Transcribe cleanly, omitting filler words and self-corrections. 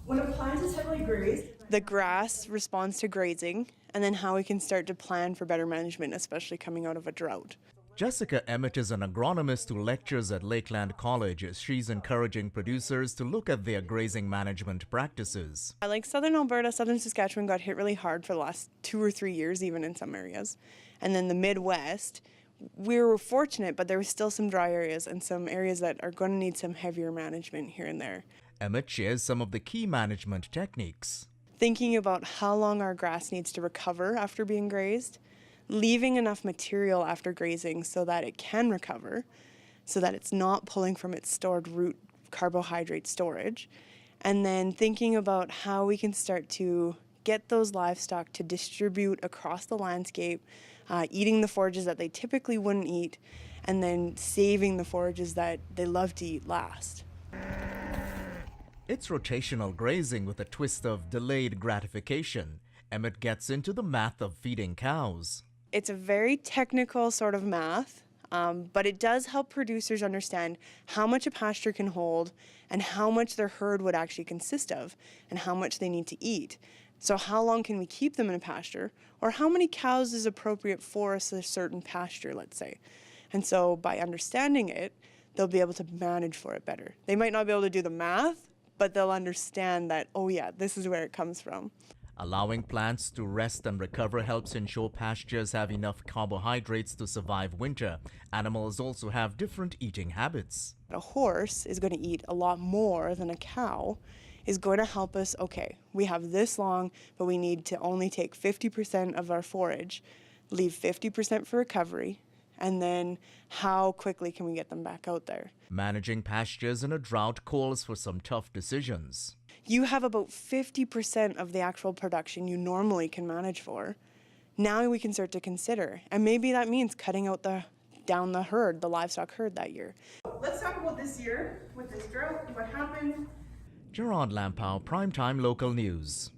When a plant is heavily grazed, the grass responds to grazing, and then how we can start to plan for better management, especially coming out of a drought. Jessica Emmott is an agronomist who lectures at Lakeland College. She's encouraging producers to look at their grazing management practices. Like southern Alberta, southern Saskatchewan got hit really hard for the last 2 or 3 years, even in some areas. And then the Midwest, we were fortunate, but there were still some dry areas and some areas that are going to need some heavier management here and there. Emmott shares some of the key management techniques. Thinking about how long our grass needs to recover after being grazed, leaving enough material after grazing so that it can recover, so that it's not pulling from its stored root carbohydrate storage, and then thinking about how we can start to get those livestock to distribute across the landscape, eating the forages that they typically wouldn't eat, and then saving the forages that they love to eat last. It's rotational grazing with a twist of delayed gratification. Emmott gets into the math of feeding cows. It's a very technical sort of math, but it does help producers understand how much a pasture can hold and how much their herd would actually consist of and how much they need to eat. So how long can we keep them in a pasture, or how many cows is appropriate for a certain pasture, let's say. And so by understanding it, they'll be able to manage for it better. They might not be able to do the math, but they'll understand that, oh yeah, this is where it comes from. Allowing plants to rest and recover helps ensure pastures have enough carbohydrates to survive winter. Animals also have different eating habits. A horse is going to eat a lot more than a cow is going to help us, okay, we have this long, but we need to only take 50% of our forage, leave 50% for recovery, and then how quickly can we get them back out there? Managing pastures in a drought calls for some tough decisions. You have about 50% of the actual production you normally can manage for. Now we can start to consider, and maybe that means cutting out down the herd, the livestock herd that year. Let's talk about this year with this drought, what happened. Gerard Lampow, Primetime Local News.